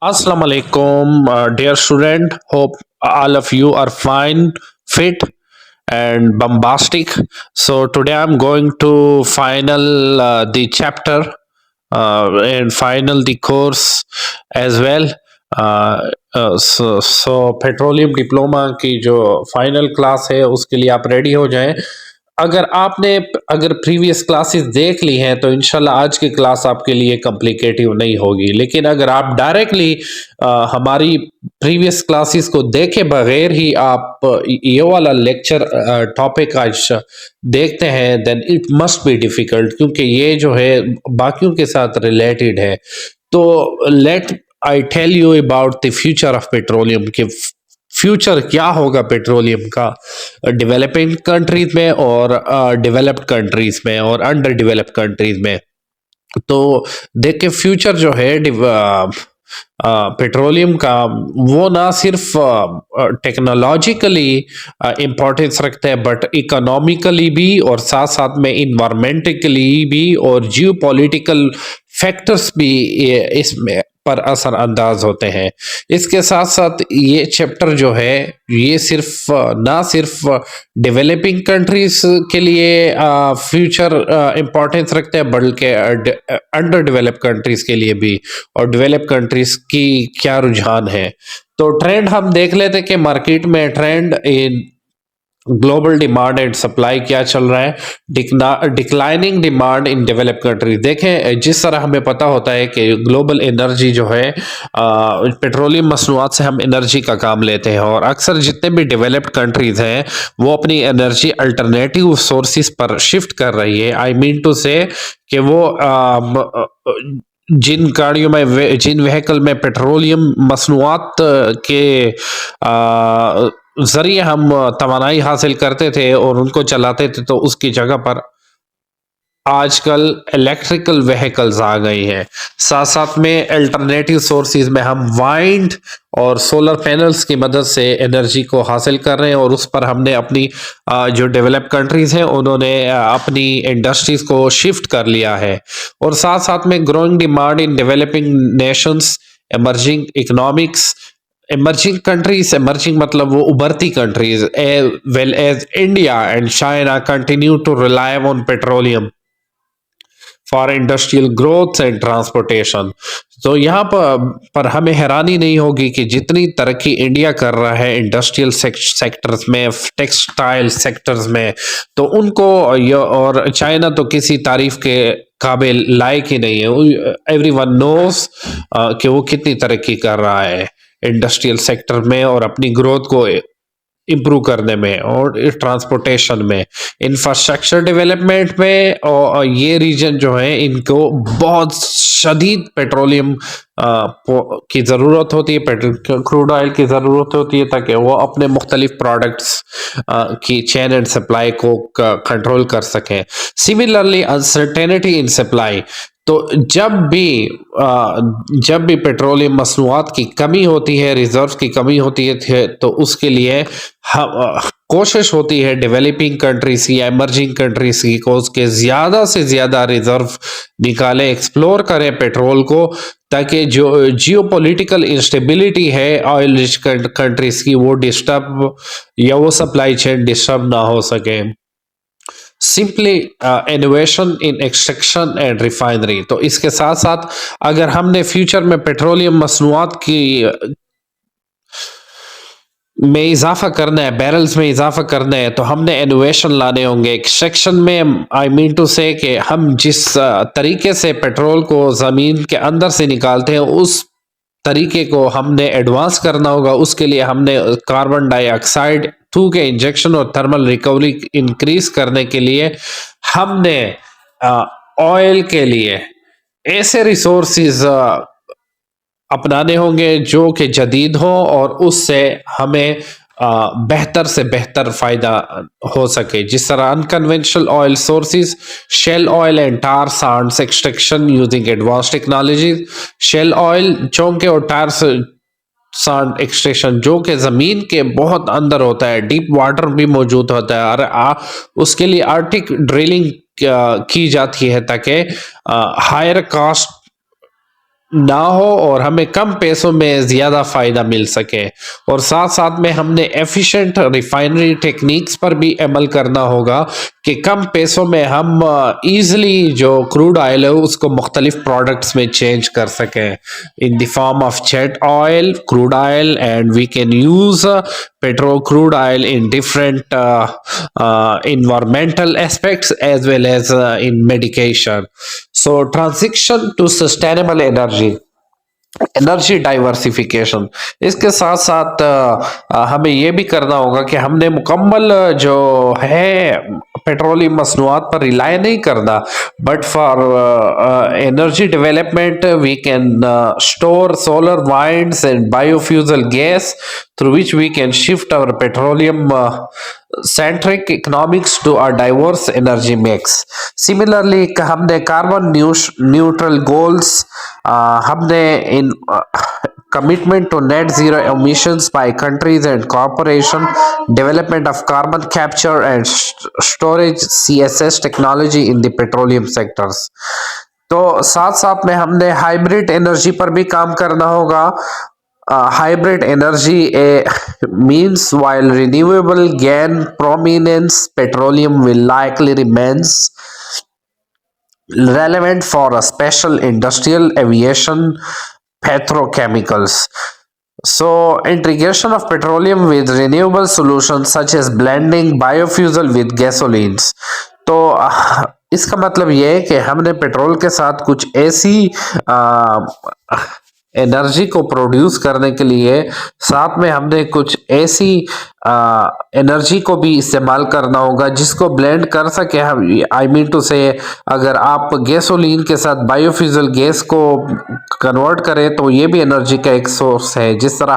Assalamu alaikum, dear student. Hope all of you are fine, fit, and bombastic. So today I'm going to final the chapter and final the course as well. So petroleum diploma की जो final class है उसके लिए आप ready हो जाएं। अगर previous classes देख ली हैं तो इंशाल्लाह आज की क्लास आपके लिए कॉम्प्लिकेटिव नहीं होगी, लेकिन अगर आप डायरेक्टली हमारी प्रीवियस क्लासेस को देखे बगैर ही आप ये वाला लेक्चर टॉपिक आज देखते हैं then it must be difficult, क्योंकि ये जो है बाकियों के साथ रिलेटेड है। तो let I tell you about the future of petroleum के फ्यूचर क्या होगा पेट्रोलियम का डेवलपिंग कंट्रीज में और डेवलप्ड कंट्रीज में और अंडर डेवलप्ड कंट्रीज में। तो देखिए फ्यूचर जो है पेट्रोलियम का वो ना सिर्फ टेक्नोलॉजिकली इम्पोर्टेंस रखते हैं बट इकोनॉमिकली भी और साथ साथ में इन्वायरमेंटिकली भी और जियो पॉलिटिकल फैक्टर्स भी इसमें पर असर अंदाज होते हैं। इसके साथ साथ ये चैप्टर जो है ये ना सिर्फ डेवलपिंग कंट्रीज के लिए फ्यूचर इम्पोर्टेंस रखते हैं बल्कि अंडर डेवलप कंट्रीज के लिए भी, और डेवलप कंट्रीज की क्या रुझान है। तो ट्रेंड हम देख लेते कि मार्केट में trend in global demand and supply क्या चल रहा है। Declining demand in develop country. देखें जिस तरह हमें पता होता है कि ग्लोबल एनर्जी जो है पेट्रोलियम मसनूआत से हम एनर्जी का काम लेते हैं, और अक्सर जितने भी डेवलप्ड कंट्रीज हैं वो अपनी एनर्जी अल्टरनेटिव सोर्सेज पर शिफ्ट कर रही है। आई मीन टू से कि वो जिन गाड़ियों में जिन व्हीकल में पेट्रोलियम मसनूआत के जरिए हम तवानाई हासिल करते थे और उनको चलाते थे, तो उसकी जगह पर आजकल इलेक्ट्रिकल व्हीकल्स आ गई हैं। साथ साथ में अल्टरनेटिव सोर्सेज में हम वाइंड और सोलर पैनल्स की मदद से एनर्जी को हासिल कर रहे हैं, और उस पर हमने अपनी जो डेवलप कंट्रीज हैं उन्होंने अपनी इंडस्ट्रीज को शिफ्ट कर लिया है। और साथ साथ में growing demand in developing Nations, emerging economics, emerging countries, emerging मतलब वो उभरती countries as well as India and China continue to rely on petroleum for industrial growth and transportation। तो यहाँ पर हमें हैरानी नहीं होगी कि जितनी तरक्की इंडिया कर रहा है इंडस्ट्रियल सेक्टर्स में, टेक्सटाइल सेक्टर्स में, तो उनको और चाइना तो किसी तारीफ के काबिल लायक ही नहीं है। एवरीवन नोस कि वो कितनी तरक्की कर रहा है इंडस्ट्रियल सेक्टर में और अपनी ग्रोथ को इम्प्रूव करने में और ट्रांसपोर्टेशन में, इंफ्रास्ट्रक्चर डेवलपमेंट में। और ये रीजन जो है इनको बहुत शदीद पेट्रोलियम की ज़रूरत होती है, क्रूड ऑयल की ज़रूरत होती है, ताकि वो अपने मुख्तलिफ प्रोडक्ट्स की चेन एंड सप्लाई को कंट्रोल कर सकें। Similarly uncertainty in supply. तो जब भी पेट्रोलियम मसनूआत की कमी होती है, रिजर्व की कमी होती है, तो उसके लिए कोशिश होती है डेवलपिंग कंट्रीज की या इमर्जिंग कंट्रीज की को उसके ज़्यादा से ज़्यादा रिजर्व निकालें, एक्सप्लोर करें पेट्रोल को, ताकि जो जियोपॉलिटिकल इंस्टेबिलिटी है ऑयल रिच कंट्रीज की वो डिस्टर्ब या वो सप्लाई चेन डिस्टर्ब ना हो सके। Simply innovation in extraction and refinery. तो इसके साथ साथ अगर हमने फ्यूचर में पेट्रोलियम मसनूआत की में इजाफा करना है, बैरल्स में इजाफा करना है, तो हमने इनोवेशन लाने होंगे। एक्सट्रैक्शन में आई मीन टू से कि हम जिस तरीके से पेट्रोल को ज़मीन के अंदर से निकालते हैं उस तरीके को हमने एडवांस करना होगा। उसके लिए हमने कार्बन डाइऑक्साइड थ्रू के इंजेक्शन और थर्मल रिकवरी इंक्रीज करने के लिए हमने ऑयल के लिए ऐसे रिसोर्सेज अपनाने होंगे जो कि जदीद हो और उससे हमें बेहतर से बेहतर फायदा हो सके। जिस तरह unconventional oil sources, shale oil and tar sands extraction using advanced technology. Shale oil चौंके और टार सांड एक्सट्रैक्शन जो कि ज़मीन के बहुत अंदर होता है, डीप वाटर भी मौजूद होता है, और उसके लिए आर्टिक ड्रिलिंग की जाती है ताकि हायर कास्ट ना हो और हमें कम पैसों में ज़्यादा फ़ायदा मिल सके। और साथ साथ में हमने एफिशिएंट रिफाइनरी टेक्निक्स पर भी अमल करना होगा कि कम पैसों में हम ईज़िली जो क्रूड ऑयल है उसको मुख्तलिफ प्रोडक्ट्स में चेंज कर सकें in the form of jet oil, crude oil, and we can use petrol crude oil in different environmental aspects as well as in medication. So transition to sustainable energy diversification, इसके साथ साथ हमें यह भी करना होगा कि हमने मुकम्मल जो है पेट्रोलियम मसनूआत पर रिलाय नहीं करना, but for energy development we can store solar winds and biofuel gas through which we can shift our petroleum centric economics to a diverse energy mix. Similarly, हमने कार्बन न्यूट्रल गोल्स, हमने इन commitment to net zero emissions by countries and corporation, development of carbon capture and storage CSS technology in the petroleum sectors. तो साथ साथ में हमने hybrid energy पर भी काम करना होगा। Hybrid energy means while renewable gain prominence, petroleum will likely remains relevant for a special industrial aviation petrochemicals. So integration of petroleum with renewable solutions such as blending biofuel with gasolines. तो इसका मतलब ये है कि हमने petrol के साथ कुछ ऐसी एनर्जी को प्रोड्यूस करने के लिए साथ में हमने कुछ ऐसी एनर्जी को भी इस्तेमाल करना होगा जिसको ब्लेंड कर सके हम। आई मीन टू से अगर आप गैसोलीन के साथ बायोफ्यूजल गैस को कन्वर्ट करें तो ये भी एनर्जी का एक सोर्स है। जिस तरह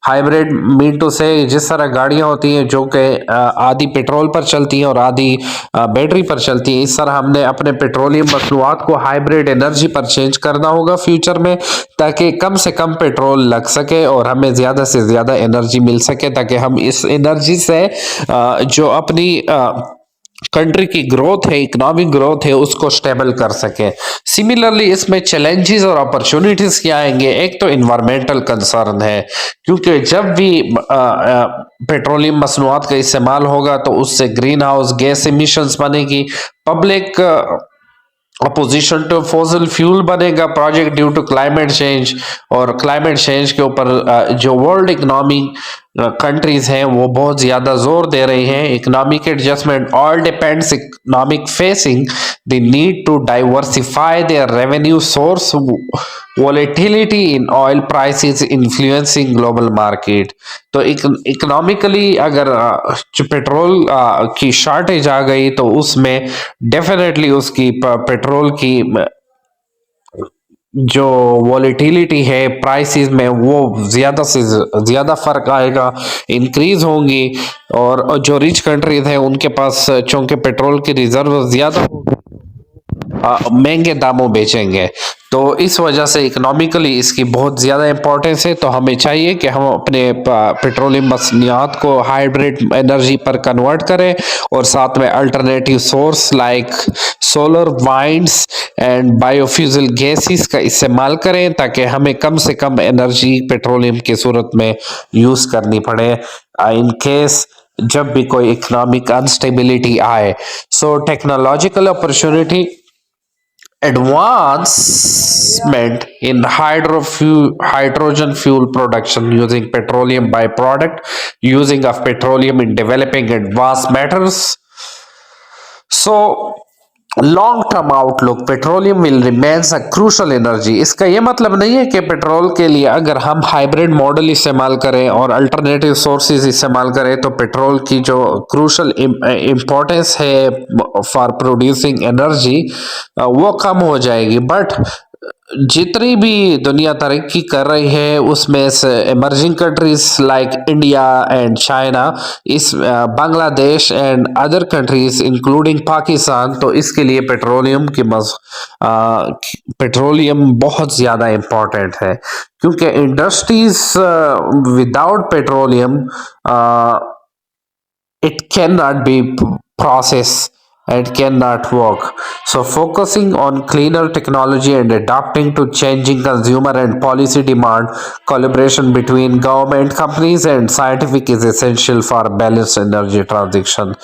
हाइब्रिड मीन टू से जिस तरह गाड़ियां होती हैं जो कि आधी पेट्रोल पर चलती हैं और आधी बैटरी पर चलती हैं, इस तरह हमने अपने पेट्रोलियम मसनूआत को हाइब्रिड एनर्जी पर चेंज करना होगा फ्यूचर में, ताकि कम से कम पेट्रोल लग सके और हमें ज़्यादा से ज़्यादा एनर्जी मिल सके, ताकि हम इस एनर्जी से जो अपनी कंट्री की ग्रोथ है, इकोनॉमिक ग्रोथ है, उसको स्टेबल कर सके। सिमिलरली इसमें चैलेंजेस और अपॉर्चुनिटीज क्या आएंगे? एक तो इन्वायरमेंटल कंसर्न है, क्योंकि जब भी पेट्रोलियम मसनूआत का इस्तेमाल होगा तो उससे ग्रीन हाउस गैस इमिशंस बनेगी, public opposition to fossil fuel बनेगा project due to climate change. और क्लाइमेट चेंज के ऊपर जो वर्ल्ड इकोनॉमी कंट्रीज हैं वो बहुत ज्यादा जोर दे रही हैं। Economic adjustment all depends economic facing the need to diversify their revenue source, volatility in oil prices influencing global market. तो इकोनॉमिकली अगर पेट्रोल की शॉर्टेज आ गई तो उसमें डेफिनेटली उसकी पेट्रोल की जो वॉलेटिलिटी है प्राइसेस में वो ज्यादा से ज्यादा फर्क आएगा, इंक्रीज होंगी। और जो रिच कंट्रीज हैं उनके पास चूंकि पेट्रोल की रिजर्व ज्यादा महंगे दामों बेचेंगे, तो इस वजह से इकोनॉमिकली इसकी बहुत ज़्यादा इंपॉर्टेंस है। तो हमें चाहिए कि हम अपने पेट्रोलियम मसनियात को हाइब्रिड एनर्जी पर कन्वर्ट करें और साथ में alternative source like solar winds and biofuel gases का इस्तेमाल करें, ताकि हमें कम से कम एनर्जी पेट्रोलियम की सूरत में यूज़ करनी पड़े इन केस जब भी कोई इकोनॉमिक अनस्टेबिलिटी आए। So technological opportunity, advancement in hydrogen fuel production using petroleum byproduct, using of petroleum in developing advanced metals. So long term outlook, petroleum will remains a crucial energy. इसका यह मतलब नहीं है कि पेट्रोल के लिए अगर हम हाइब्रिड मॉडल इस्तेमाल करें और अल्टरनेटिव सोर्सेज इस्तेमाल करें तो पेट्रोल की जो क्रूशल इम्पोर्टेंस है फॉर प्रोड्यूसिंग एनर्जी वो कम हो जाएगी। बट जितनी भी दुनिया तरक्की कर रही है उसमें से emerging countries like India and China, इस Bangladesh and other countries including Pakistan, तो इसके लिए पेट्रोलियम बहुत ज़्यादा इम्पोर्टेंट है, क्योंकि industries without petroleum it can not be process and cannot work. So, focusing on cleaner technology and adapting to changing consumer and policy demand, collaboration between government, companies, and scientific is essential for balanced energy transition.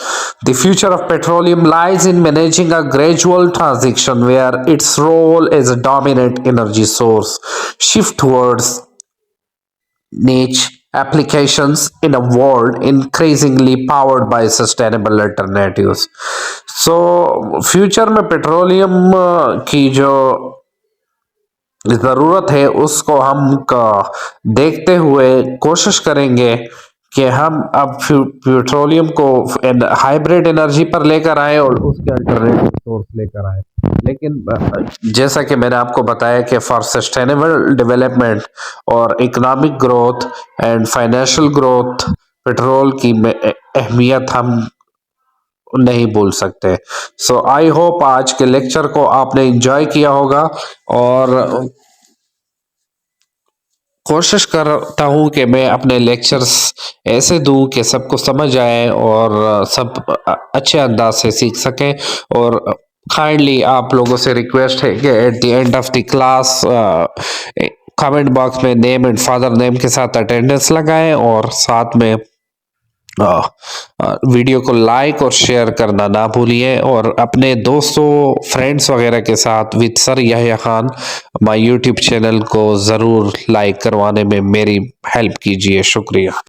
The future of petroleum lies in managing a gradual transition where its role as a dominant energy source shift towards niche applications in a world increasingly powered by sustainable alternatives. So future में petroleum की जो ज़रूरत है उसको हम देखते हुए कोशिश करेंगे कि हम अब पेट्रोलियम को हाइब्रिड एनर्जी पर लेकर आए और उसके अल्टरनेटिव सोर्स लेकर आए। लेकिन जैसा कि मैंने आपको बताया कि फॉर सस्टेनेबल डेवलपमेंट और economic growth and financial growth petrol की अहमियत हम नहीं भूल सकते। सो आई होप आज के लेक्चर को आपने एंजॉय किया होगा और कोशिश करता हूँ कि मैं अपने लेक्चर्स ऐसे दूं कि सबको समझ आए और सब अच्छे अंदाज से सीख सकें। और काइंडली आप लोगों से रिक्वेस्ट है कि at the end of the class comment box में नेम एंड फादर नेम के साथ अटेंडेंस लगाएं और साथ में वीडियो को लाइक और शेयर करना ना भूलिए और अपने दोस्तों फ्रेंड्स वगैरह के साथ with sir Yahya Khan my YouTube channel को ज़रूर लाइक करवाने में मेरी हेल्प कीजिए। शुक्रिया।